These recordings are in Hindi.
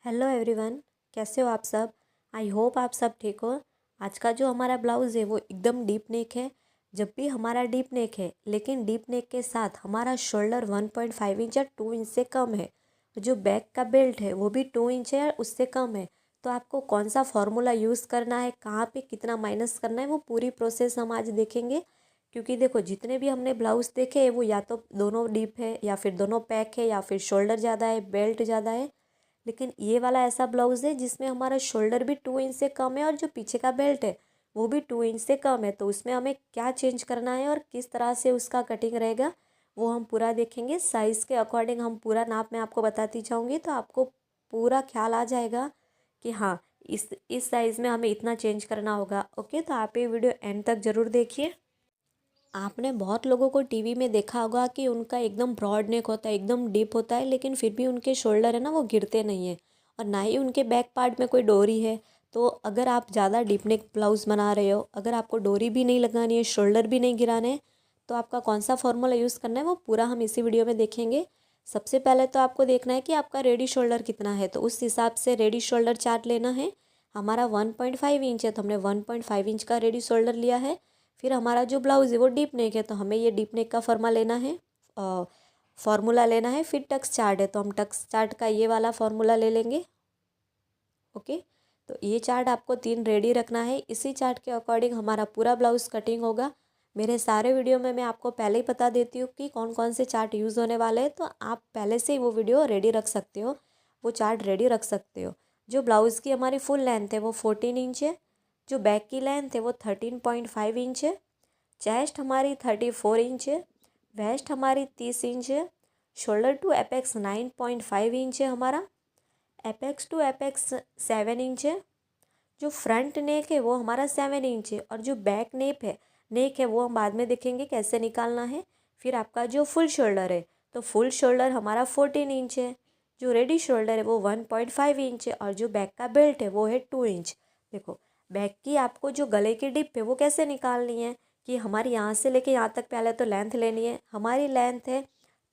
Hello everyone. कैसे हो आप सब। आई होप आप सब ठीक हो। आज का जो हमारा ब्लाउज़ है वो एकदम डीप नेक है। जब भी हमारा डीप नेक है लेकिन डीप नेक के साथ हमारा शोल्डर 1.5 इंच या 2 इंच से कम है, जो बैक का बेल्ट है वो भी 2 इंच है या उससे कम है, तो आपको कौन सा फॉर्मूला यूज़ करना है, कहाँ पे कितना माइनस करना है, वो पूरी प्रोसेस हम आज देखेंगे। क्योंकि देखो जितने भी हमने ब्लाउज़ देखे हैं वो या तो दोनों डीप है या फिर दोनों पैक है या फिर शोल्डर ज़्यादा है बेल्ट ज़्यादा है। लेकिन ये वाला ऐसा ब्लाउज़ है जिसमें हमारा शोल्डर भी 2 इंच से कम है और जो पीछे का बेल्ट है वो भी 2 इंच से कम है। तो उसमें हमें क्या चेंज करना है और किस तरह से उसका कटिंग रहेगा वो हम पूरा देखेंगे। साइज़ के अकॉर्डिंग हम पूरा नाप मैं आपको बताती जाऊँगी, तो आपको पूरा ख्याल आ जाएगा कि हाँ इस साइज़ में हमें इतना चेंज करना होगा। ओके, तो आप ये वीडियो एंड तक ज़रूर देखिए। आपने बहुत लोगों को टीवी में देखा होगा कि उनका एकदम ब्रॉड नेक होता है, एकदम डीप होता है, लेकिन फिर भी उनके शोल्डर है ना वो गिरते नहीं है और ना ही उनके बैक पार्ट में कोई डोरी है। तो अगर आप ज़्यादा डीप नेक ब्लाउज़ बना रहे हो, अगर आपको डोरी भी नहीं लगानी है, शोल्डर भी नहीं गिराने हैं, तो आपका कौन सा फॉर्मूला यूज़ करना है वो पूरा हम इसी वीडियो में देखेंगे। सबसे पहले तो आपको देखना है कि आपका रेडी शोल्डर कितना है, तो उस हिसाब से रेडी शोल्डर चार्ट लेना है। हमारा 1.5 इंच है तो हमने 1.5 इंच का रेडी शोल्डर लिया है। फिर हमारा जो ब्लाउज़ है वो डीप नेक है तो हमें ये डीप नेक का फार्मूला लेना है। फिर टक्स चार्ट है तो हम टक्स चार्ट का ये वाला फार्मूला ले लेंगे। ओके, तो ये चार्ट आपको 3 रेडी रखना है। इसी चार्ट के अकॉर्डिंग हमारा पूरा ब्लाउज़ कटिंग होगा। मेरे सारे वीडियो में मैं आपको पहले ही बता देती हूँ कि कौन कौन से चार्ट यूज़ होने वाले हैं, तो आप पहले से ही वो वीडियो रेडी रख सकते हो, वो चार्ट रेडी रख सकते हो। जो ब्लाउज़ की हमारी फुल लेंथ है वो 14 इंच है, जो बैक की लेंथ है वो 13.5 इंच है, चेस्ट हमारी 34 इंच है, वेस्ट हमारी 30 इंच है, शोल्डर टू एपेक्स 9.5 इंच है, हमारा एपेक्स टू एपेक्स 7 इंच है, जो फ्रंट नेक है वो हमारा 7 इंच है, और जो बैक नेक है वो हम बाद में देखेंगे कैसे निकालना है। फिर आपका जो फुल शोल्डर है तो फुल शोल्डर हमारा 14 इंच है, जो रेडी शोल्डर है वो 1.5 इंच है, और जो बैक का बेल्ट है वो है 2 इंच। देखो बैक की आपको जो गले की डिप है वो कैसे निकालनी है कि हमारी यहाँ से लेके यहाँ तक पहले तो लेंथ लेनी है। हमारी लेंथ है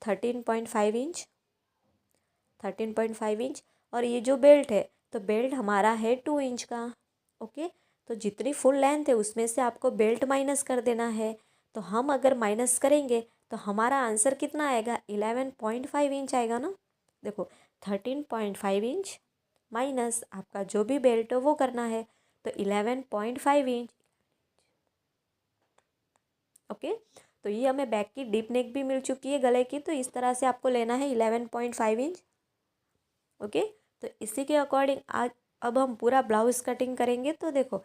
13.5 इंच, 13.5 इंच, और ये जो बेल्ट है तो बेल्ट हमारा है 2 इंच का। ओके, तो जितनी फुल लेंथ है उसमें से आपको बेल्ट माइनस कर देना है। तो हम अगर माइनस करेंगे तो हमारा आंसर कितना आएगा, 11.5 इंच आएगा ना। देखो 13.5 इंच माइनस आपका जो भी बेल्ट है वो करना है, तो 11.5 इंच। ओके, तो ये हमें बैक की डीप नेक भी मिल चुकी है गले की, तो इस तरह से आपको लेना है 11.5 इंच। ओके, तो इसी के अकॉर्डिंग आज अब हम पूरा ब्लाउज कटिंग करेंगे। तो देखो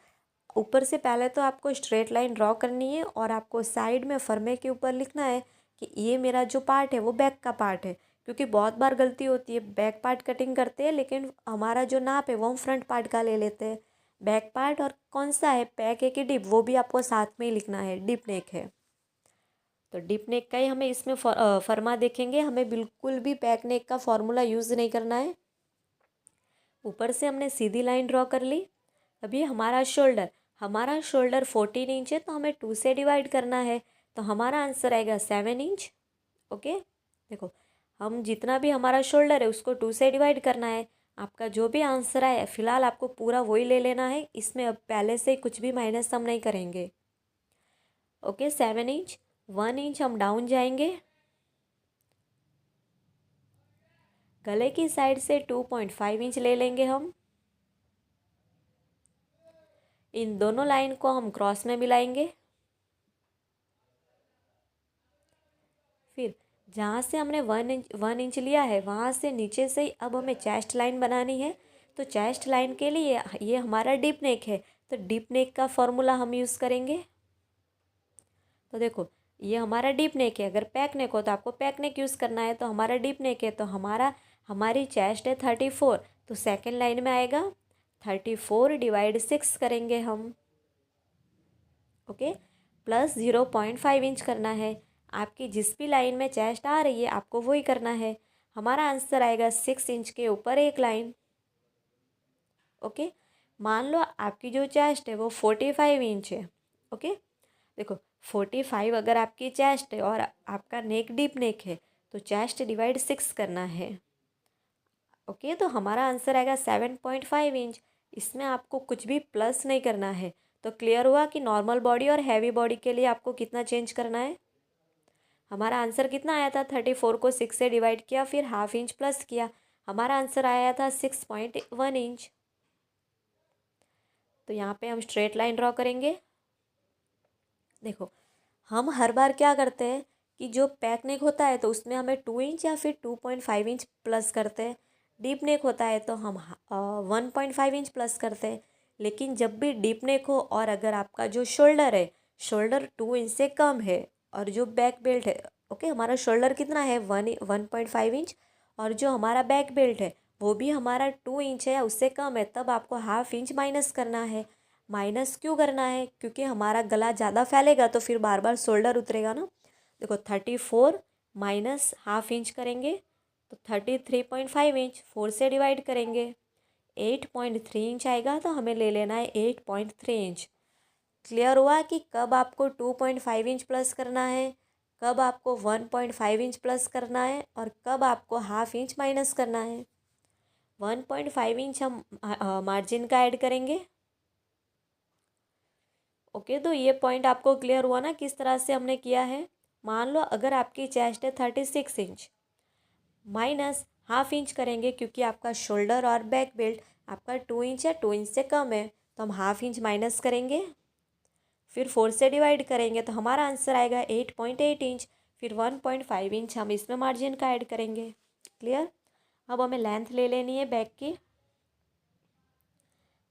ऊपर से पहले तो आपको स्ट्रेट लाइन ड्रॉ करनी है और आपको साइड में फरमे के ऊपर लिखना है कि ये मेरा जो पार्ट है वो बैक का पार्ट है। क्योंकि बहुत बार गलती होती है, बैक पार्ट कटिंग करते हैं लेकिन हमारा जो नाप है वो हम फ्रंट पार्ट का ले लेते हैं। बैक पार्ट और कौन सा है, पैक है कि डिप, वो भी आपको साथ में ही लिखना है। डिप नेक है तो डिप नेक का ही हमें इसमें फरमा देखेंगे, हमें बिल्कुल भी पैक नेक का फॉर्मूला यूज़ नहीं करना है। ऊपर से हमने सीधी लाइन ड्रॉ कर ली। अभी हमारा शोल्डर 14 इंच है तो हमें 2 से डिवाइड करना है, तो हमारा आंसर आएगा 7 इंच। ओके, देखो हम जितना भी हमारा शोल्डर है उसको 2 से डिवाइड करना है। आपका जो भी आंसर आए फिलहाल आपको पूरा वही ले लेना है, इसमें अब पहले से कुछ भी माइनस हम नहीं करेंगे। ओके, 7 इंच, 1 इंच हम डाउन जाएंगे, गले की साइड से 2.5 इंच ले लेंगे हम। इन दोनों लाइन को हम क्रॉस में मिलाएंगे। फिर जहाँ से हमने 1 इंच लिया है वहाँ से नीचे से ही अब हमें चेस्ट लाइन बनानी है। तो चेस्ट लाइन के लिए ये हमारा डीप नेक है तो डीप नेक का फॉर्मूला हम यूज़ करेंगे। तो देखो ये हमारा डीप नेक है, अगर पैक नेक हो तो आपको पैक नेक यूज़ करना है, तो हमारा डीप नेक है तो हमारी चेस्ट है 34, तो सेकेंड लाइन में आएगा 34 डिवाइड 6 करेंगे हम। ओके, प्लस 0.5 इंच करना है। आपकी जिस भी लाइन में चेस्ट आ रही है आपको वही करना है। हमारा आंसर आएगा 6 इंच के ऊपर एक लाइन। ओके, मान लो आपकी जो चेस्ट है वो 45 इंच है। ओके, देखो 45 अगर आपकी चेस्ट है और आपका नेक डीप नेक है तो चेस्ट डिवाइड 6 करना है। ओके, तो हमारा आंसर आएगा 7.5 इंच। इसमें आपको कुछ भी प्लस नहीं करना है। तो क्लियर हुआ कि नॉर्मल बॉडी और हैवी बॉडी के लिए आपको कितना चेंज करना है। हमारा आंसर कितना आया था, 34 को 6 से डिवाइड किया, फिर हाफ इंच प्लस किया, हमारा आंसर आया था 6.1 इंच। तो यहाँ पे हम स्ट्रेट लाइन ड्रॉ करेंगे। देखो, हम हर बार क्या करते हैं कि जो पैक नेक होता है तो उसमें हमें 2 इंच या फिर 2.5 इंच प्लस करते हैं। डीप नेक होता है तो हम 1.5 इंच प्लस करते हैं। लेकिन जब भी डीप नेक हो और अगर आपका जो शोल्डर है, शोल्डर 2 इंच से कम है और जो बैक बेल्ट है, ओके, हमारा शोल्डर कितना है 1.5 इंच, और जो हमारा बैक बेल्ट है वो भी हमारा 2 इंच है या उससे कम है, तब आपको हाफ इंच माइनस करना है। माइनस क्यों करना है, क्योंकि हमारा गला ज़्यादा फैलेगा तो फिर बार बार शोल्डर उतरेगा ना। देखो, 34 माइनस हाफ इंच करेंगे तो 33.5 इंच, 4 से डिवाइड करेंगे 8.3 इंच आएगा, तो हमें ले लेना है 8.3 इंच। क्लियर हुआ कि कब आपको 2.5 इंच प्लस करना है, कब आपको 1.5 इंच प्लस करना है और कब आपको हाफ इंच माइनस करना है। 1.5 इंच हम मार्जिन का ऐड करेंगे। ओके, तो ये पॉइंट आपको क्लियर हुआ ना किस तरह से हमने किया है। मान लो अगर आपकी चेस्ट है 36 इंच, माइनस हाफ इंच करेंगे क्योंकि आपका शोल्डर और बैक बेल्ट आपका 2 इंच या 2 इंच से कम है, तो हम हाफ इंच माइनस करेंगे, फिर 4 से डिवाइड करेंगे तो हमारा आंसर आएगा 8.8 इंच। फिर 1.5 इंच हम इसमें मार्जिन का ऐड करेंगे। क्लियर। अब हमें लेंथ ले लेनी है बैक की।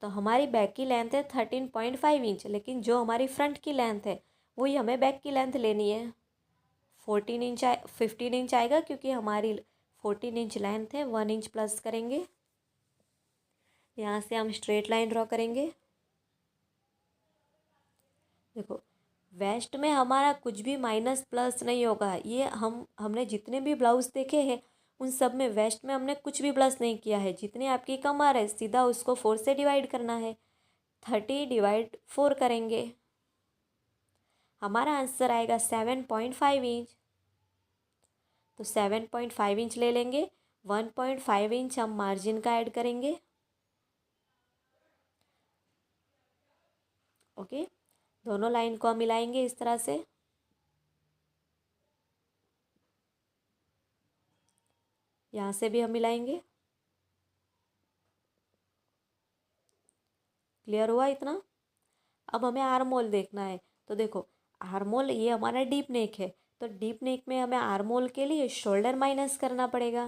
तो हमारी बैक की लेंथ है 13.5 इंच, लेकिन जो हमारी फ्रंट की लेंथ है वही हमें बैक की लेंथ लेनी है। 15 इंच आएगा क्योंकि हमारी 14 इंच लेंथ है। 1 इंच प्लस करेंगे, यहाँ से हम स्ट्रेट लाइन ड्रॉ करेंगे। देखो, वेस्ट में हमारा कुछ भी माइनस प्लस नहीं होगा। ये हमने जितने भी ब्लाउज देखे हैं उन सब में वेस्ट में हमने कुछ भी प्लस नहीं किया है। जितनी आपकी कमर है सीधा उसको 4 से डिवाइड करना है, 30/4 करेंगे, हमारा आंसर आएगा 7.5 इंच। तो 7.5 इंच ले लेंगे, 1.5 इंच हम मार्जिन का ऐड करेंगे। ओके, दोनों लाइन को हम मिलाएंगे इस तरह से। यहाँ से भी हम मिलाएंगे। क्लियर हुआ इतना। अब हमें आर्मोल देखना है। तो देखो, आर्मोल ये हमारा डीप नेक है, तो डीप नेक में हमें आर्मोल के लिए शोल्डर माइनस करना पड़ेगा।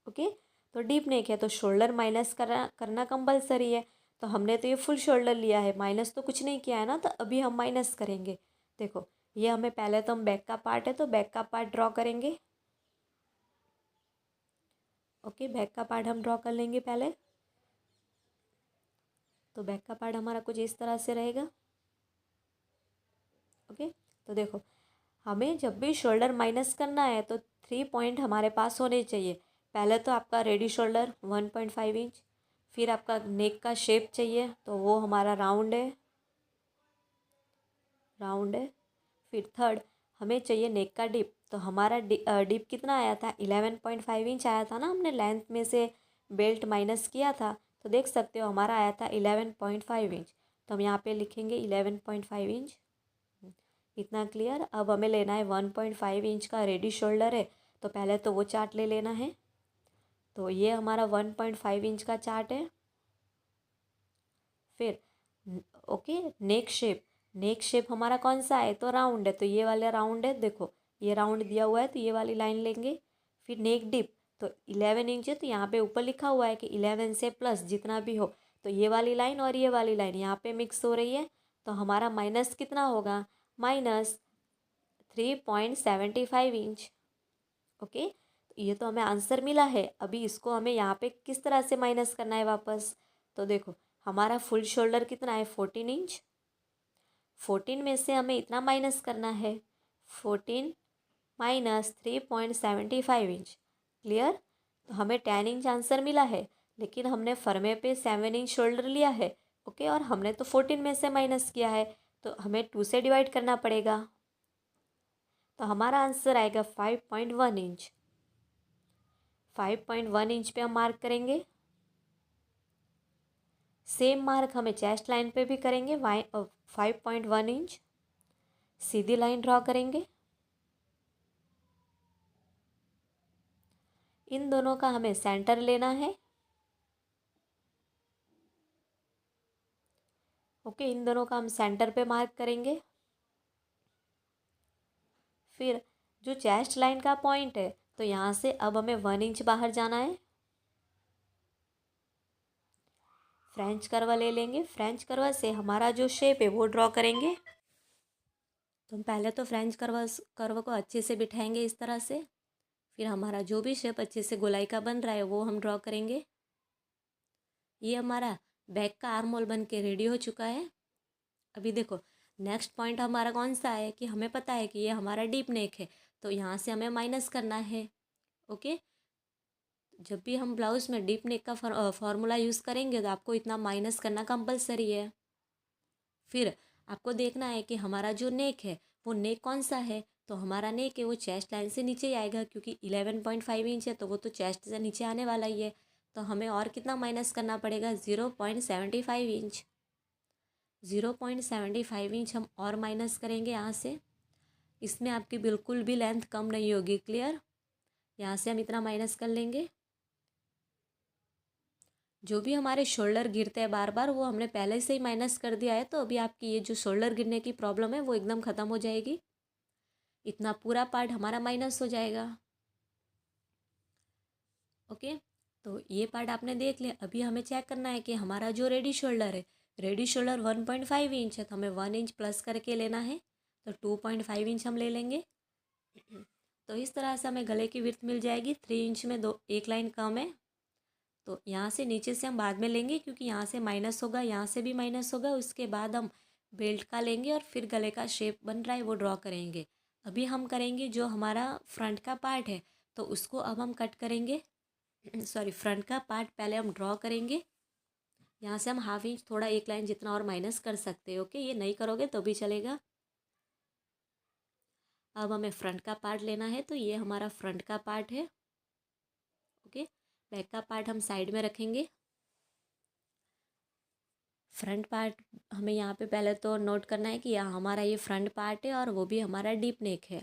ओके, तो डीप नेक है तो शोल्डर माइनस करना करना कंपलसरी है। तो हमने तो ये फुल शोल्डर लिया है, माइनस तो कुछ नहीं किया है ना, तो अभी हम माइनस करेंगे। देखो, ये हमें पहले तो हम बैक का पार्ट है तो बैक का पार्ट ड्रॉ करेंगे। ओके, बैक का पार्ट हम ड्रॉ कर लेंगे पहले। तो बैक का पार्ट हमारा कुछ इस तरह से रहेगा। ओके, तो देखो, हमें जब भी शोल्डर माइनस करना है तो 3 पॉइंट हमारे पास होने चाहिए। पहले तो आपका रेडी शोल्डर 1.5 इंच, फिर आपका नेक का शेप चाहिए तो वो हमारा राउंड है, राउंड है। फिर थर्ड, हमें चाहिए नेक का डिप। तो हमारा डिप कितना आया था, 11.5 इंच आया था ना, हमने लेंथ में से बेल्ट माइनस किया था। तो देख सकते हो हमारा आया था 11.5 इंच। तो हम यहाँ पे लिखेंगे 11.5 इंच। इतना क्लियर। अब हमें लेना है 1.5 इंच का रेडी शोल्डर है, तो पहले तो वो चार्ट ले लेना है। तो ये हमारा 1.5 इंच का चार्ट है। फिर ओके, नेक शेप। नेक शेप हमारा कौन सा है, तो राउंड है, तो ये वाला राउंड है। देखो, ये राउंड दिया हुआ है तो ये वाली लाइन लेंगे। फिर नेक डिप, तो 11 इंच है तो यहाँ पे ऊपर लिखा हुआ है कि 11 से प्लस जितना भी हो, तो ये वाली लाइन और ये वाली लाइन यहाँ पे मिक्स हो रही है। तो हमारा माइनस कितना होगा, माइनस 3.75 इंच। ओके, ये तो हमें आंसर मिला है। अभी इसको हमें यहाँ पे किस तरह से माइनस करना है वापस। तो देखो, हमारा फुल शोल्डर कितना है 14 इंच। 14 में से हमें इतना माइनस करना है, 14 माइनस 3.75 इंच। क्लियर। तो हमें 10 इंच आंसर मिला है, लेकिन हमने फरमे पे 7 इंच शोल्डर लिया है। ओके, और हमने तो 14 में से माइनस किया है, तो हमें 2 से डिवाइड करना पड़ेगा। तो हमारा आंसर आएगा 5.1 इंच। 5.1 इंच पे हम मार्क करेंगे। सेम मार्क हमें चेस्ट लाइन पे भी करेंगे। 5.1 इंच सीधी लाइन ड्रॉ करेंगे। इन दोनों का हमें सेंटर लेना है। ओके, इन दोनों का हम सेंटर पे मार्क करेंगे। फिर जो चेस्ट लाइन का पॉइंट है, तो यहाँ से अब हमें 1 इंच बाहर जाना है। फ्रेंच कर्व ले लेंगे। फ्रेंच कर्व से हमारा जो शेप है वो ड्रॉ करेंगे। तो हम पहले तो फ्रेंच कर्व को अच्छे से बिठाएंगे इस तरह से। फिर हमारा जो भी शेप अच्छे से गोलाई का बन रहा है वो हम ड्रॉ करेंगे। ये हमारा बैक का आर्म होल बन के रेडी हो चुका है। अभी देखो, नेक्स्ट पॉइंट हमारा कौन सा है कि हमें पता है कि ये हमारा डीप नेक है, तो यहाँ से हमें माइनस करना है। ओके, जब भी हम ब्लाउज में डीप नेक का फॉर्मूला यूज़ करेंगे तो आपको इतना माइनस करना कंपलसरी है। फिर आपको देखना है कि हमारा जो नेक है वो नेक कौन सा है। तो हमारा नेक है वो चेस्ट लाइन से नीचे ही आएगा, क्योंकि 11.5 इंच है तो वो तो चेस्ट से नीचे आने वाला ही है। तो हमें और कितना माइनस करना पड़ेगा, 0.75 इंच। 0.75 इंच हम और माइनस करेंगे यहाँ से। इसमें आपकी बिल्कुल भी लेंथ कम नहीं होगी। क्लियर? यहाँ से हम इतना माइनस कर लेंगे। जो भी हमारे शोल्डर गिरते हैं बार बार, वो हमने पहले से ही माइनस कर दिया है, तो अभी आपकी ये जो शोल्डर गिरने की प्रॉब्लम है वो एकदम ख़त्म हो जाएगी। इतना पूरा पार्ट हमारा माइनस हो जाएगा। ओके, तो ये पार्ट आपने देख लिया। अभी हमें चेक करना है कि हमारा जो रेडी शोल्डर है, रेडी शोल्डर 1.5 इंच है, तो हमें 1 इंच प्लस करके लेना है। तो 2.5 इंच हम ले लेंगे। तो इस तरह से हमें गले की विड्थ मिल जाएगी। 3 इंच में दो एक लाइन कम है, तो यहाँ से नीचे से हम बाद में लेंगे, क्योंकि यहाँ से माइनस होगा, यहाँ से भी माइनस होगा। उसके बाद हम बेल्ट का लेंगे और फिर गले का शेप बन रहा है वो ड्रॉ करेंगे। अभी हम करेंगे जो हमारा फ्रंट का पार्ट है, तो उसको अब हम कट करेंगे। सॉरी, फ्रंट का पार्ट पहले हम ड्रॉ करेंगे। यहाँ से हम 1/2 इंच थोड़ा एक लाइन जितना और माइनस कर सकते हैं। ओके, ये नहीं करोगे तो भी चलेगा। अब हमें फ्रंट का पार्ट लेना है, तो ये हमारा फ्रंट का पार्ट है। ओके, बैक का पार्ट हम साइड में रखेंगे। फ्रंट पार्ट हमें यहाँ पे पहले तो नोट करना है कि यहाँ हमारा ये फ्रंट पार्ट है और वो भी हमारा डीप नेक है।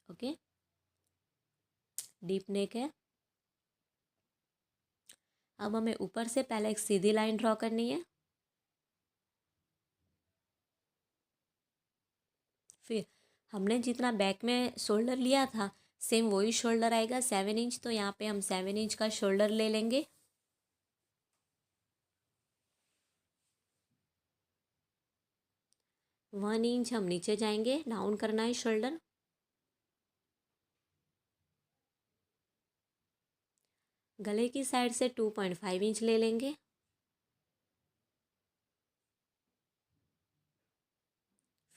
ओके, डीप नेक है। अब हमें ऊपर से पहले एक सीधी लाइन ड्रॉ करनी है। फिर हमने जितना बैक में शोल्डर लिया था, सेम वही शोल्डर आएगा 7 इंच। तो यहाँ पे हम 7 इंच का शोल्डर ले लेंगे। वन इंच हम नीचे जाएंगे, डाउन करना है शोल्डर। गले की साइड से 2.5 इंच ले लेंगे।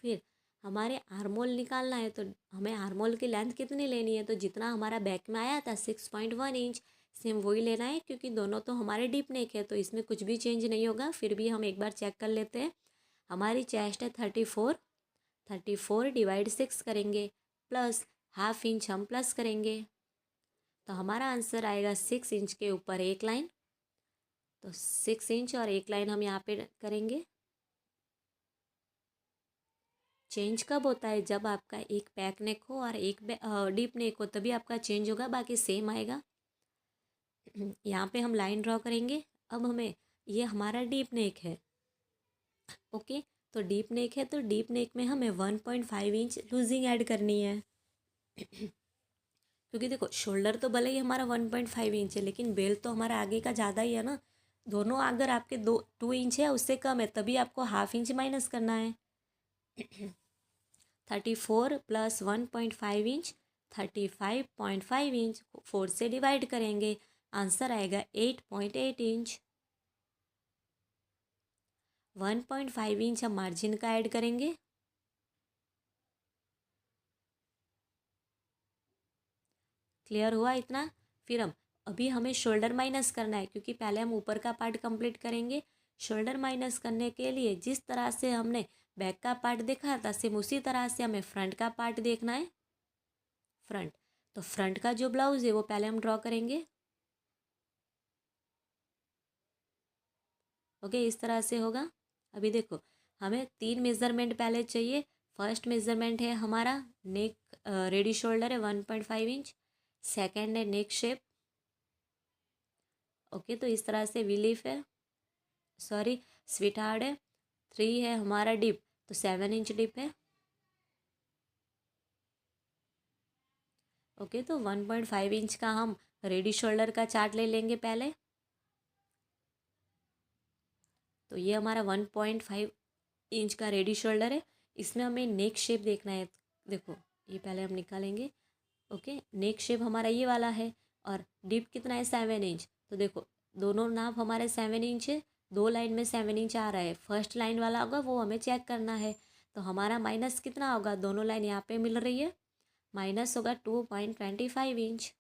फिर हमारे आर्मोल निकालना है, तो हमें आर्मोल की लेंथ कितनी लेनी है, तो जितना हमारा बैक में आया था 6.1 इंच, सेम वही लेना है, क्योंकि दोनों तो हमारे डीप नेक है, तो इसमें कुछ भी चेंज नहीं होगा। फिर भी हम एक बार चेक कर लेते हैं। हमारी चेस्ट है 34, 34 डिवाइड 6 करेंगे, प्लस 1/2 इंच हम प्लस करेंगे, तो हमारा आंसर आएगा 6 इंच के ऊपर एक लाइन। तो 6 इंच और एक लाइन हम यहाँ पे करेंगे। चेंज कब होता है, जब आपका एक बैक नेक हो और एक डीप नेक हो, तभी आपका चेंज होगा, बाकी सेम आएगा। यहाँ पे हम लाइन ड्रॉ करेंगे। अब हमें, ये हमारा डीप नेक है। ओके, तो डीप नेक है, तो डीप नेक में हमें 1.5 इंच लूजिंग ऐड करनी है। क्योंकि देखो, शोल्डर तो भले ही हमारा 1.5 इंच है, लेकिन बेल्ट तो हमारा आगे का ज़्यादा ही है ना। दोनों अगर आपके 2 इंच है उससे कम है, तभी आपको 1/2 इंच माइनस करना है। 34 प्लस 1.5 इंच, 35.5 इंच, 4 से डिवाइड करेंगे, आंसर आएगा 8.8 इंच। 1.5 इंच हम मार्जिन का ऐड करेंगे। क्लियर हुआ इतना? फिर हम, अभी हमें शोल्डर माइनस करना है, क्योंकि पहले हम ऊपर का पार्ट कंप्लीट करेंगे। शोल्डर माइनस करने के लिए जिस तरह से हमने बैक का पार्ट देखा था, सेम उसी तरह से हमें फ्रंट का पार्ट देखना है। फ्रंट। तो फ्रंट का जो ब्लाउज है वो पहले हम ड्रॉ करेंगे। ओके, इस तरह से होगा। अभी देखो, हमें 3 मेज़रमेंट पहले चाहिए। फर्स्ट मेज़रमेंट है हमारा नेक, रेडी शोल्डर है 1.5 इंच। सेकेंड है नेक शेप। ओके, तो इस तरह से वी लीफ है, सॉरी स्वीट हार्ट है। 3 है हमारा डिप, तो 7 इंच डिप है। ओके, तो 1.5 इंच का हम रेडी शोल्डर का चार्ट ले लेंगे पहले। तो ये हमारा 1.5 इंच का रेडी शोल्डर है। इसमें हमें नेक शेप देखना है। देखो, ये पहले हम निकालेंगे। ओके, नेक शेप हमारा ये वाला है और डिप कितना है 7 इंच। तो देखो, दोनों नाप हमारे 7 इंच है। 2 लाइन में 7 इंच आ रहा है। फर्स्ट लाइन वाला होगा वो हमें चेक करना है। तो हमारा माइनस कितना होगा, दोनों लाइन यहाँ पे मिल रही है, माइनस होगा 2.25 इंच।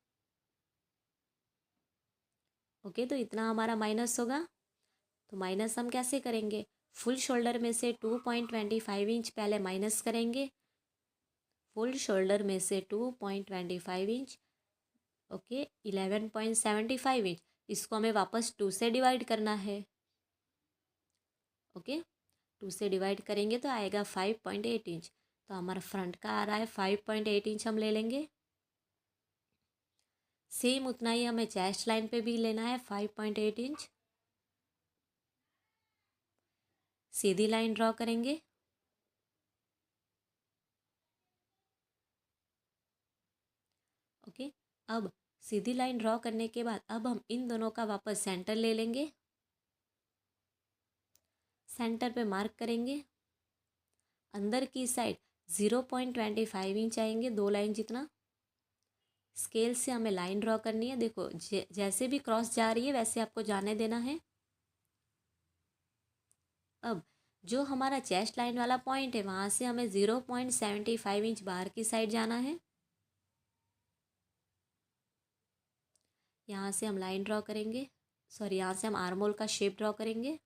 ओके, तो इतना हमारा माइनस होगा। तो माइनस हम कैसे करेंगे, फुल शोल्डर में से 2.25 इंच पहले माइनस करेंगे। फुल शोल्डर में से 2.25 इंच, ओके 11.75 इंच, इसको हमें वापस 2 से डिवाइड करना है। ओके, 2 से डिवाइड करेंगे तो आएगा 5.8 इंच। तो हमारा फ्रंट का आ रहा है 5.8 इंच, हम ले लेंगे। सेम उतना ही हमें चेस्ट लाइन पे भी लेना है 5.8 इंच। सीधी लाइन ड्रॉ करेंगे। ओके, अब सीधी लाइन ड्रॉ करने के बाद अब हम इन दोनों का वापस सेंटर ले लेंगे। सेंटर पे मार्क करेंगे। अंदर की साइड 0.25 इंच आएंगे, 2 लाइन जितना। स्केल से हमें लाइन ड्रॉ करनी है। देखो, जैसे भी क्रॉस जा रही है वैसे आपको जाने देना है। अब जो हमारा चेस्ट लाइन वाला पॉइंट है वहाँ से हमें 0.75 इंच बाहर की साइड जाना है। यहाँ से हम लाइन ड्रॉ करेंगे, सॉरी यहाँ से हम आर्म होल का शेप ड्रॉ करेंगे।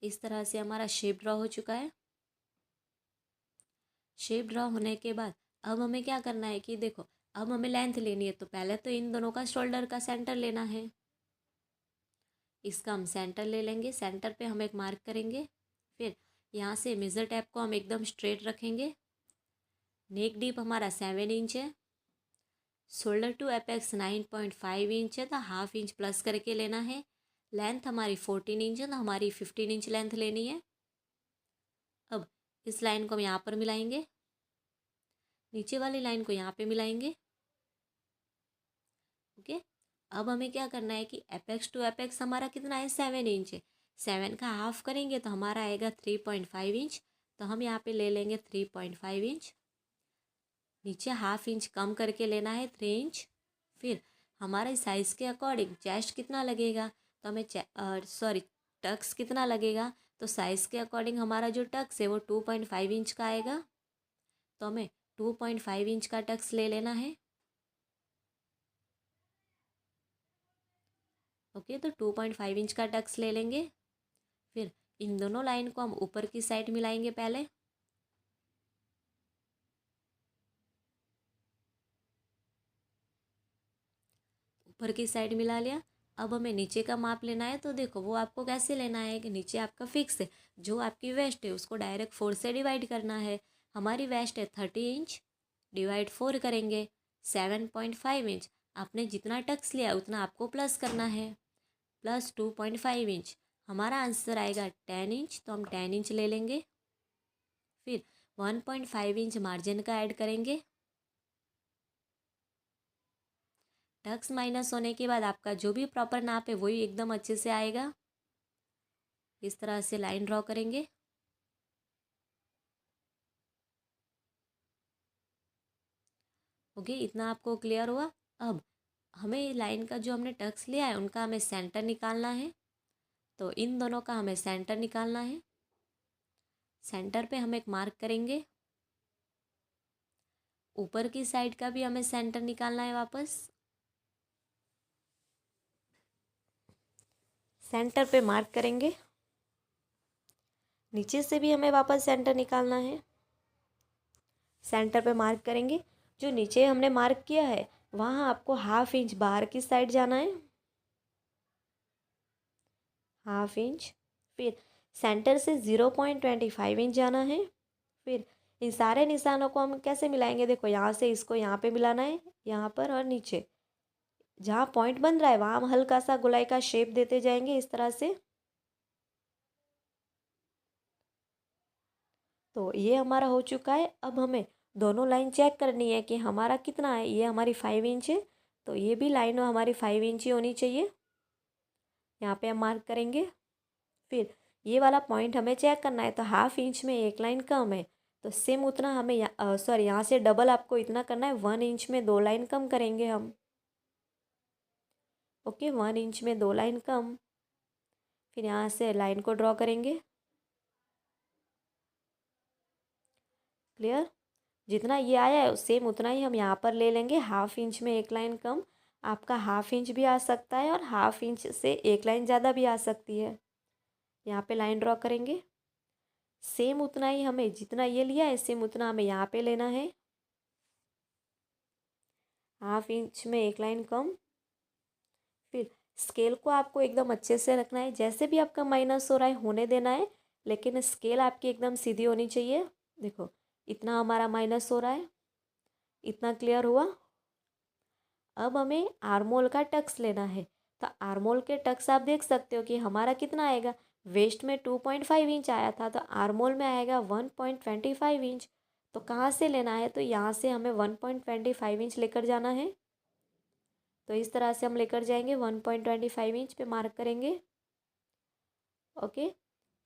इस तरह से हमारा शेप ड्रॉ हो चुका है। शेप ड्रॉ होने के बाद अब हमें क्या करना है कि देखो, अब हमें लेंथ लेनी है। तो पहले तो इन दोनों का शोल्डर का सेंटर लेना है। इसका हम सेंटर ले लेंगे। सेंटर पे हम एक मार्क करेंगे। फिर यहाँ से मेज़र टैप को हम एकदम स्ट्रेट रखेंगे। नेक डीप हमारा 7 इंच है। शोल्डर टू एपेक्स 9.5 इंच है, तो हाफ इंच प्लस करके लेना है। लेंथ हमारी 14 इंच है, तो हमारी 15 इंच लेंथ लेनी है। अब इस लाइन को हम यहाँ पर मिलाएंगे, नीचे वाली लाइन को यहाँ पे मिलाएंगे। ओके, अब हमें क्या करना है कि एपेक्स टू एपेक्स हमारा कितना है 7 इंच है। 7 का हाफ करेंगे तो हमारा आएगा 3.5 इंच। तो हम यहाँ पे ले लेंगे 3.5 इंच। नीचे हाफ इंच कम करके लेना है 3 इंच। फिर हमारे साइज़ के अकॉर्डिंग चेस्ट कितना लगेगा, तो हमें सॉरी टक्स कितना लगेगा, तो साइज़ के अकॉर्डिंग हमारा जो टक्स है वो 2.5 इंच का आएगा। तो हमें 2.5 इंच का टक्स ले लेना है। ओके, तो 2.5 इंच का टक्स ले लेंगे। फिर इन दोनों लाइन को हम ऊपर की साइड मिलाएंगे पहले। ऊपर की साइड मिला लिया। अब हमें नीचे का माप लेना है। तो देखो, वो आपको कैसे लेना है कि नीचे आपका फिक्स है, जो आपकी वेस्ट है उसको डायरेक्ट 4 से डिवाइड करना है। हमारी वेस्ट है 30 इंच, डिवाइड 4 करेंगे 7.5 इंच। आपने जितना टक्स लिया उतना आपको प्लस करना है, प्लस 2.5 इंच। हमारा आंसर आएगा 10 इंच, तो हम 10 इंच ले लेंगे। फिर 1.5 इंच मार्जिन का ऐड करेंगे। टक्स माइनस होने के बाद आपका जो भी प्रॉपर नाप है वही एकदम अच्छे से आएगा। इस तरह से लाइन ड्रॉ करेंगे। ओके, इतना आपको क्लियर हुआ। अब हमें लाइन का जो हमने टक्स लिया है उनका हमें सेंटर निकालना है। तो इन दोनों का हमें सेंटर निकालना है। सेंटर पे हम एक मार्क करेंगे। ऊपर की साइड का भी हमें सेंटर निकालना है वापस। सेंटर पे मार्क करेंगे। नीचे से भी हमें वापस सेंटर निकालना है। सेंटर पे मार्क करेंगे। जो नीचे हमने मार्क किया है वहाँ आपको 1/2 इंच बाहर की साइड जाना है, 1/2 इंच। फिर सेंटर से 0.25 इंच जाना है। फिर इन सारे निशानों को हम कैसे मिलाएंगे, देखो यहाँ से इसको यहाँ पे मिलाना है, यहाँ पर और नीचे जहाँ पॉइंट बन रहा है वहाँ हम हल्का सा गोलाई का शेप देते जाएंगे इस तरह से। तो ये हमारा हो चुका है। अब हमें दोनों लाइन चेक करनी है कि हमारा कितना है। ये हमारी 5 इंच है, तो ये भी लाइन हमारी 5 इंच ही होनी चाहिए। यहाँ पे हम मार्क करेंगे। फिर ये वाला पॉइंट हमें चेक करना है, तो 1/2 इंच में एक लाइन कम है, तो सेम उतना हमें यहाँ से डबल आपको इतना करना है, 1 इंच में 2 लाइन कम करेंगे हम। ओके, 1 इंच में 2 लाइन कम। फिर यहाँ से लाइन को ड्रॉ करेंगे। क्लियर? जितना ये आया है सेम उतना ही हम यहाँ पर ले लेंगे, 1/2 इंच में एक लाइन कम। आपका 1/2 इंच भी आ सकता है और 1/2 इंच से एक लाइन ज़्यादा भी आ सकती है। यहाँ पे लाइन ड्रॉ करेंगे। सेम उतना ही हमें जितना ये लिया है सेम उतना हमें यहाँ पे लेना है, 1/2 इंच में एक लाइन कम। फिर स्केल को आपको एकदम अच्छे से रखना है, जैसे भी आपका माइनस हो रहा है होने देना है, लेकिन स्केल आपकी एकदम सीधी होनी चाहिए। देखो इतना हमारा माइनस हो रहा है, इतना क्लियर हुआ। अब हमें आर्मोल का टक्स लेना है, तो आर्मोल के टक्स आप देख सकते हो कि हमारा कितना आएगा। वेस्ट में 2.5 इंच आया था, तो आर्मोल में आएगा 1.25 इंच। तो कहाँ से लेना है, तो यहाँ से हमें 1.25 इंच लेकर जाना है। तो इस तरह से हम लेकर जाएंगे, 1.25 इंच पे मार्क करेंगे। ओके,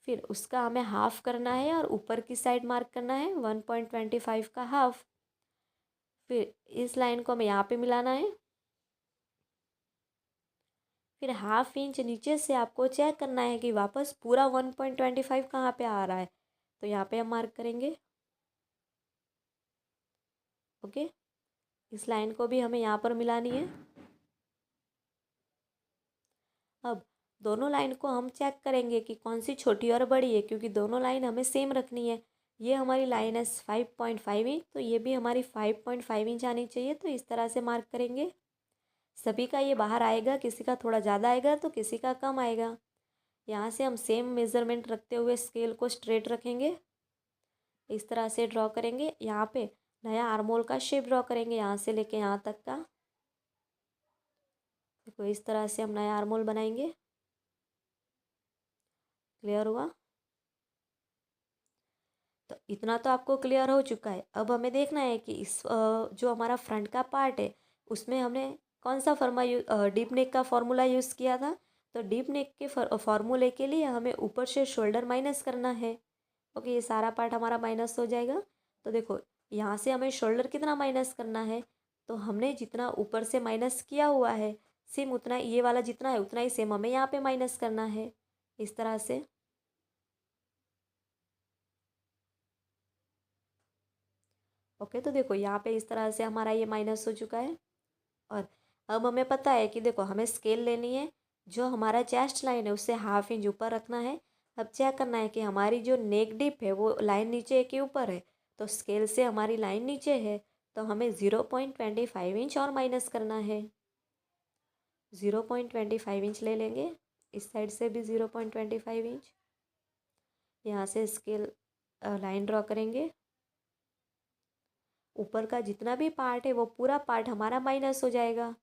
फिर उसका हमें हाफ करना है और ऊपर की साइड मार्क करना है 1.25 का हाफ। फिर इस लाइन को हमें यहाँ पे मिलाना है। फिर 1/2 इंच नीचे से आपको चेक करना है कि वापस पूरा 1.25 कहाँ पे आ रहा है, तो यहाँ पे हम मार्क करेंगे। ओके, इस लाइन को भी हमें यहाँ पर मिलानी है। अब दोनों लाइन को हम चेक करेंगे कि कौन सी छोटी और बड़ी है, क्योंकि दोनों लाइन हमें सेम रखनी है। ये हमारी लाइन है 5.5 इंच, तो ये भी हमारी 5.5 इंच आनी चाहिए। तो इस तरह से मार्क करेंगे। सभी का ये बाहर आएगा, किसी का थोड़ा ज़्यादा आएगा तो किसी का कम आएगा। यहाँ से हम सेम मेज़रमेंट रखते हुए स्केल को स्ट्रेट रखेंगे, इस तरह से ड्रॉ करेंगे। यहाँ पे नया आर्मोल का शेप ड्रॉ करेंगे, यहाँ से लेके यहाँ तक का। देखो इस तरह से हम नया आर्मोल बनाएंगे। क्लियर हुआ? तो इतना तो आपको क्लियर हो चुका है। अब हमें देखना है कि इस जो हमारा फ्रंट का पार्ट है उसमें हमने कौन सा डीप नेक का फॉर्मूला यूज़ किया था। तो डीप नेक के फॉर्मूले के लिए हमें ऊपर से शोल्डर माइनस करना है। ओके, ये सारा पार्ट हमारा माइनस हो जाएगा। तो देखो यहाँ से हमें शोल्डर कितना माइनस करना है, तो हमने जितना ऊपर से माइनस किया हुआ है सेम उतना ये वाला जितना है उतना ही सेम हमें यहाँ पे माइनस करना है, इस तरह से। ओके, तो देखो यहाँ पे इस तरह से हमारा ये माइनस हो चुका है। और अब हमें पता है कि देखो हमें स्केल लेनी है, जो हमारा चेस्ट लाइन है उससे 1/2 इंच ऊपर रखना है। अब चेक करना है कि हमारी जो नेक डिप है वो लाइन नीचे के ऊपर है, तो स्केल से हमारी लाइन नीचे है, तो हमें 0.25 इंच और माइनस करना है। 0.25 इंच ले लेंगे, इस साइड से भी 0.25 इंच। यहाँ से स्केल लाइन ड्रॉ करेंगे। ऊपर का जितना भी पार्ट है वो पूरा पार्ट हमारा माइनस हो जाएगा।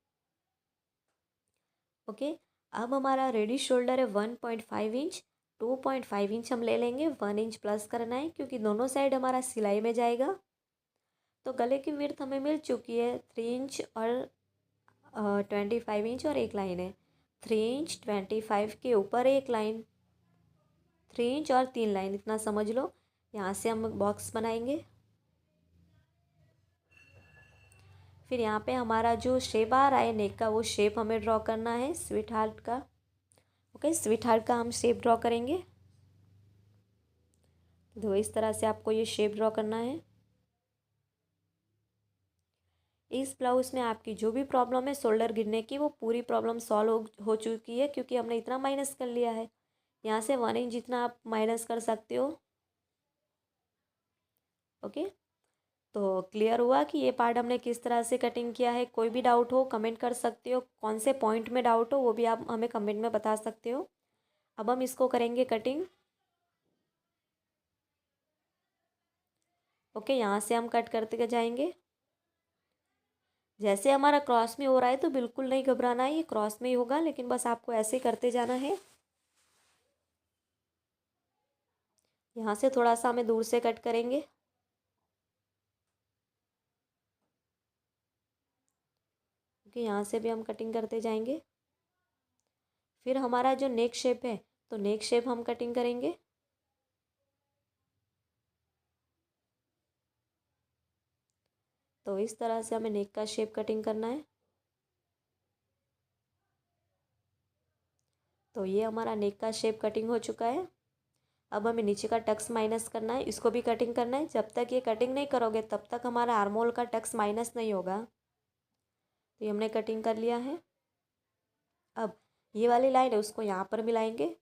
ओके, अब हमारा रेडी शोल्डर है 1.5 इंच। 2.5 इंच हम ले लेंगे, 1 इंच प्लस करना है क्योंकि दोनों साइड हमारा सिलाई में जाएगा। तो गले की विड्थ हमें मिल चुकी है 3 इंच और 25 इंच और एक लाइन है। 3 इंच 25 के ऊपर एक लाइन, 3 इंच और 3 लाइन, इतना समझ लो। यहाँ से हम बॉक्स बनाएंगे। फिर यहाँ पे हमारा जो शेप आ रहा है नेक का वो शेप हमें ड्रॉ करना है स्वीट हार्ट का। ओके, स्वीट हार्ट का हम शेप ड्रॉ करेंगे। तो इस तरह से आपको ये शेप ड्रॉ करना है। इस ब्लाउज में आपकी जो भी प्रॉब्लम है शोल्डर गिरने की वो पूरी प्रॉब्लम सॉल्व हो चुकी है, क्योंकि हमने इतना माइनस कर लिया है। यहाँ से 1 इंच जितना आप माइनस कर सकते हो। ओके, तो क्लियर हुआ कि ये पार्ट हमने किस तरह से कटिंग किया है। कोई भी डाउट हो कमेंट कर सकते हो, कौन से पॉइंट में डाउट हो वो भी आप हमें कमेंट में बता सकते हो। अब हम इसको करेंगे कटिंग। ओके, यहाँ से हम कट करते जाएंगे। जैसे हमारा क्रॉस में हो रहा है तो बिल्कुल नहीं घबराना है, ये क्रॉस में ही होगा, लेकिन बस आपको ऐसे करते जाना है। यहाँ से थोड़ा सा हमें दूर से कट करेंगे। ओके, यहाँ से भी हम कटिंग करते जाएंगे। फिर हमारा जो नेक शेप है तो नेक शेप हम कटिंग करेंगे। तो इस तरह से हमें नेक का शेप कटिंग करना है। तो ये हमारा नेक का शेप कटिंग हो चुका है। अब हमें नीचे का टक्स माइनस करना है, इसको भी कटिंग करना है। जब तक ये कटिंग नहीं करोगे तब तक हमारा आर्मोल का टक्स माइनस नहीं होगा। तो ये हमने कटिंग कर लिया है। अब ये वाली लाइन है उसको यहाँ पर मिलाएंगे।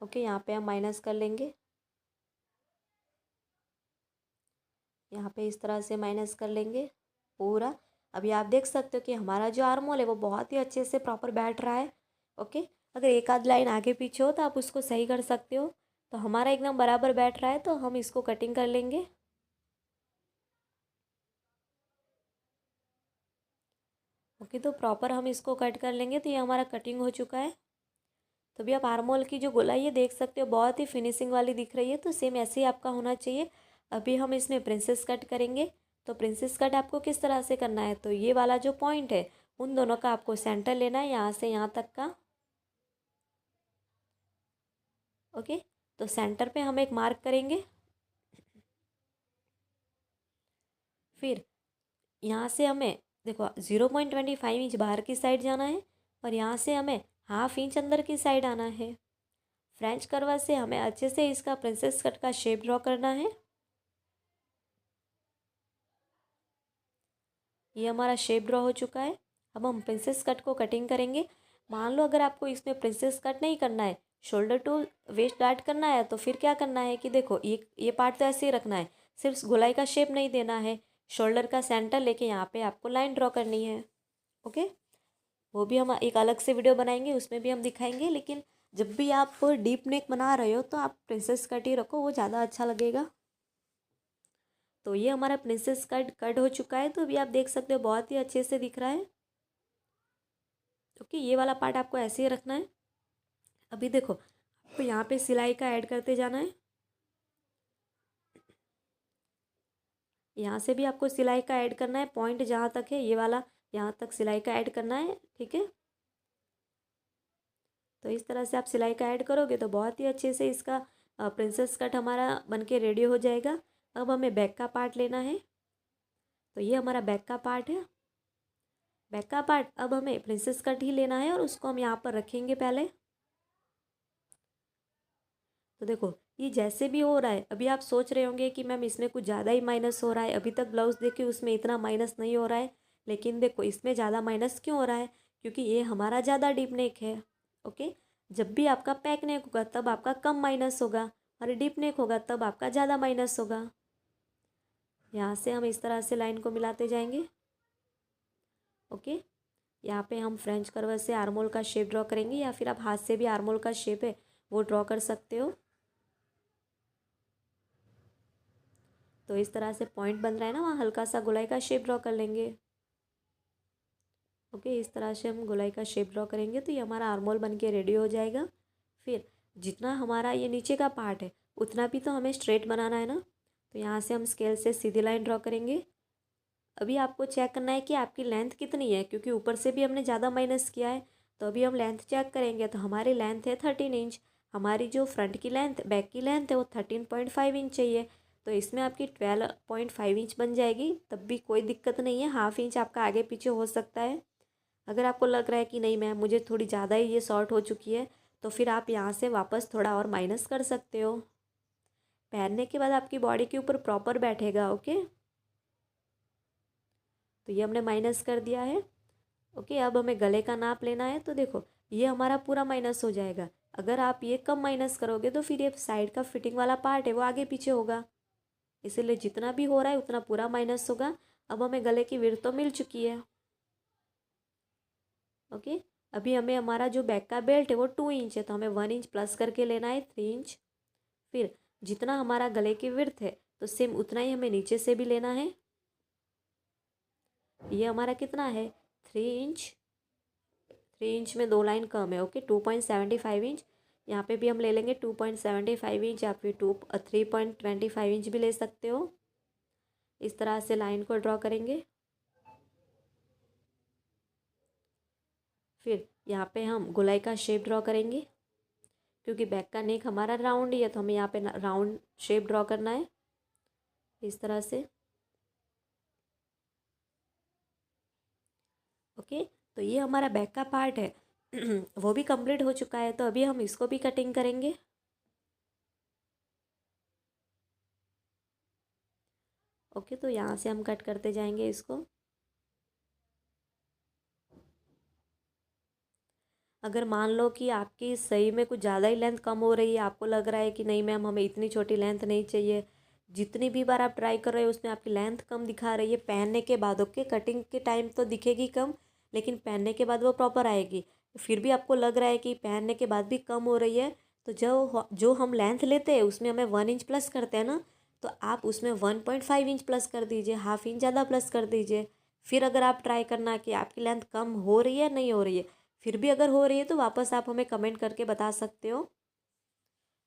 ओके, यहाँ पे हम माइनस कर लेंगे। यहाँ पे इस तरह से माइनस कर लेंगे पूरा। अभी आप देख सकते हो कि हमारा जो आर्मोल है वो बहुत ही अच्छे से प्रॉपर बैठ रहा है। ओके, अगर एक आध लाइन आगे पीछे हो तो आप उसको सही कर सकते हो। तो हमारा एकदम बराबर बैठ रहा है तो हम इसको कटिंग कर लेंगे। ओके, तो प्रॉपर हम इसको कट कर लेंगे। तो ये हमारा कटिंग हो चुका है। तो अभी आप आर्मोल की जो गोलाई है देख सकते हो, बहुत ही फिनिशिंग वाली दिख रही है। तो सेम ऐसे ही आपका होना चाहिए। अभी हम इसमें प्रिंसेस कट करेंगे। तो प्रिंसेस कट आपको किस तरह से करना है, तो ये वाला जो पॉइंट है उन दोनों का आपको सेंटर लेना है, यहाँ से यहाँ तक का। ओके, तो सेंटर पे हम एक मार्क करेंगे। फिर यहाँ से हमें देखो 0.25 इंच बाहर की साइड जाना है और यहाँ से हमें हाफ इंच अंदर की साइड आना है। फ्रेंच कर्व से हमें अच्छे से इसका प्रिंसेस कट का शेप ड्रॉ करना है। ये हमारा शेप ड्रॉ हो चुका है। अब हम प्रिंसेस कट को कटिंग करेंगे। मान लो अगर आपको इसमें प्रिंसेस कट नहीं करना है, शोल्डर टू वेस्ट डार्ट करना है, तो फिर क्या करना है कि देखो ये पार्ट तो ऐसे ही रखना है, सिर्फ गोलाई का शेप नहीं देना है। शोल्डर का सेंटर लेके यहाँ पे आपको लाइन ड्रॉ करनी है। ओके, वो भी हम एक अलग से वीडियो बनाएंगे, उसमें भी हम दिखाएंगे। लेकिन जब भी आप डीप नेक बना रहे हो तो आप प्रिंसेस कट ही रखो, वो ज़्यादा अच्छा लगेगा। तो ये हमारा प्रिंसेस कट कट हो चुका है। तो अभी आप देख सकते हो बहुत ही अच्छे से दिख रहा है। ओके, ये वाला पार्ट आपको ऐसे ही रखना है। अभी देखो आपको यहाँ पे सिलाई का ऐड करते जाना है। यहाँ से भी आपको सिलाई का ऐड करना है। पॉइंट जहाँ तक है ये वाला, यहाँ तक सिलाई का ऐड करना है। ठीक है, तो इस तरह से आप सिलाई का ऐड करोगे तो बहुत ही अच्छे से इसका प्रिंसेस कट हमारा बनके रेडी हो जाएगा। अब हमें बैक का पार्ट लेना है। तो ये हमारा बैक का पार्ट है। बैक का पार्ट अब हमें प्रिंसेस कट ही लेना है और उसको हम यहाँ पर रखेंगे पहले। तो देखो ये जैसे भी हो रहा है, अभी आप सोच रहे होंगे कि मैम इसमें कुछ ज़्यादा ही माइनस हो रहा है, अभी तक ब्लाउज देखे उसमें इतना माइनस नहीं हो रहा है। लेकिन देखो इसमें ज़्यादा माइनस क्यों हो रहा है, क्योंकि ये हमारा ज़्यादा डीप नेक है। ओके, जब भी आपका पैक नेक होगा तब आपका कम माइनस होगा, और डीप नेक होगा तब आपका ज़्यादा माइनस होगा। यहाँ से हम इस तरह से लाइन को मिलाते जाएंगे। ओके, यहाँ पे हम फ्रेंच कर्व से आर्मोल का शेप ड्रॉ करेंगे, या फिर आप हाथ से भी आर्मोल का शेप है वो ड्रॉ कर सकते हो। तो इस तरह से पॉइंट बन रहा है ना, वहाँ हल्का सा गोलाई का शेप ड्रॉ कर लेंगे। ओके, इस तरह से हम गोलाई का शेप ड्रॉ करेंगे तो ये हमारा आर्मोल बन के रेडी हो जाएगा। फिर जितना हमारा ये नीचे का पार्ट है उतना भी तो हमें स्ट्रेट बनाना है ना। तो यहाँ से हम स्केल से सीधी लाइन ड्रॉ करेंगे। अभी आपको चेक करना है कि आपकी लेंथ कितनी है, क्योंकि ऊपर से भी हमने ज़्यादा माइनस किया है। तो अभी हम लेंथ चेक करेंगे। तो हमारी लेंथ है 13 इंच। हमारी जो फ्रंट की लेंथ बैक की लेंथ है वो 13.5 इंच चाहिए। तो इसमें आपकी 12.5 इंच बन जाएगी, तब भी कोई दिक्कत नहीं है। हाफ इंच आपका आगे पीछे हो सकता है। अगर आपको लग रहा है कि नहीं मैम मुझे थोड़ी ज़्यादा ही ये शॉर्ट हो चुकी है, तो फिर आप यहाँ से वापस थोड़ा और माइनस कर सकते हो। पहनने के बाद आपकी बॉडी के ऊपर प्रॉपर बैठेगा। ओके, तो ये हमने माइनस कर दिया है। ओके, अब हमें गले का नाप लेना है। तो देखो ये हमारा पूरा माइनस हो जाएगा। अगर आप ये कम माइनस करोगे तो फिर ये साइड का फिटिंग वाला पार्ट है वो आगे पीछे होगा, इसीलिए जितना भी हो रहा है उतना पूरा माइनस होगा। अब हमें गले की विड्थ तो मिल चुकी है। ओके, अभी हमें हमारा जो बैक का बेल्ट है वो 2 इंच है, तो हमें 1 इंच प्लस करके लेना है, 3 इंच। फिर जितना हमारा गले की विड्थ है तो सेम उतना ही हमें नीचे से भी लेना है। ये हमारा कितना है, 3 इंच। 3 इंच में 2 लाइन कम है। Okay, 2.75 inch. यहाँ पे भी हम ले लेंगे 2.75 इंच या फिर 3.25 इंच भी ले सकते हो। इस तरह से लाइन को ड्रॉ करेंगे। फिर यहाँ पे हम गोलाई का शेप ड्रॉ करेंगे, क्योंकि बैक का नेक हमारा राउंड ही है तो हमें यहाँ पे राउंड शेप ड्रॉ करना है इस तरह से। ओके, तो ये हमारा बैक का पार्ट है वो भी कंप्लीट हो चुका है। तो अभी हम इसको भी कटिंग करेंगे। ओके, तो यहाँ से हम कट करते जाएंगे इसको। अगर मान लो कि आपकी सही में कुछ ज़्यादा ही लेंथ कम हो रही है, आपको लग रहा है कि नहीं मैम हमें इतनी छोटी लेंथ नहीं चाहिए, जितनी भी बार आप ट्राई कर रहे हो उसमें आपकी लेंथ कम दिखा रही है पहनने के बाद। ओके, कटिंग के टाइम तो दिखेगी कम, लेकिन पहनने के बाद वो प्रॉपर आएगी। फिर भी आपको लग रहा है कि पहनने के बाद भी कम हो रही है, तो जो हम लेंथ लेते हैं उसमें हमें 1 इंच प्लस करते हैं ना, तो आप उसमें 1.5 इंच प्लस कर दीजिए, हाफ इंच ज़्यादा प्लस कर दीजिए। फिर अगर आप ट्राई करना कि आपकी लेंथ कम हो रही है नहीं हो रही है, फिर भी अगर हो रही है तो वापस आप हमें कमेंट करके बता सकते हो।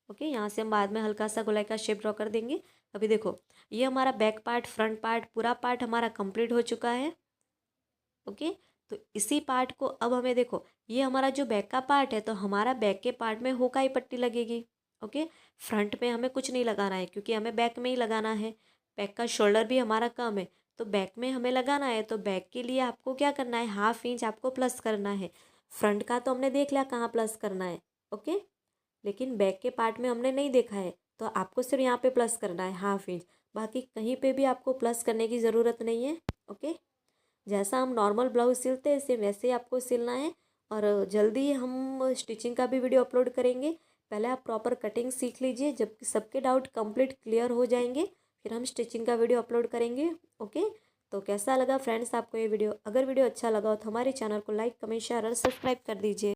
ओके, यहाँ से हम बाद में हल्का सा गोलाई का शेप ड्रॉ कर देंगे। अभी देखो, ये हमारा बैक पार्ट, फ्रंट पार्ट, पूरा पार्ट हमारा कंप्लीट हो चुका है। ओके, तो इसी पार्ट को अब हमें देखो, ये हमारा जो बैक का पार्ट है तो हमारा बैक के पार्ट में होकाई पट्टी लगेगी। ओके, फ्रंट में हमें कुछ नहीं लगाना है क्योंकि हमें बैक में ही लगाना है। बैक का शोल्डर भी हमारा कम है तो बैक में हमें लगाना है, तो बैक के लिए आपको क्या करना है, हाफ इंच आपको प्लस करना है। फ्रंट का तो हमने देख लिया कहाँ प्लस करना है। ओके, लेकिन बैक के पार्ट में हमने नहीं देखा है, तो आपको सिर्फ यहाँ पे प्लस करना है हाफ इंच, बाकी कहीं पे भी आपको प्लस करने की ज़रूरत नहीं है। ओके, जैसा हम नॉर्मल ब्लाउज सिलते हैं सेम वैसे ही आपको सिलना है। और जल्दी ही हम स्टिचिंग का भी वीडियो अपलोड करेंगे। पहले आप प्रॉपर कटिंग सीख लीजिए, जब सबके डाउट कंप्लीट क्लियर हो जाएंगे फिर हम स्टिचिंग का वीडियो अपलोड करेंगे। ओके, तो कैसा लगा फ्रेंड्स आपको ये वीडियो? अगर वीडियो अच्छा लगा हो तो हमारे चैनल को लाइक, कमेंट, शेयर और सब्सक्राइब कर दीजिए।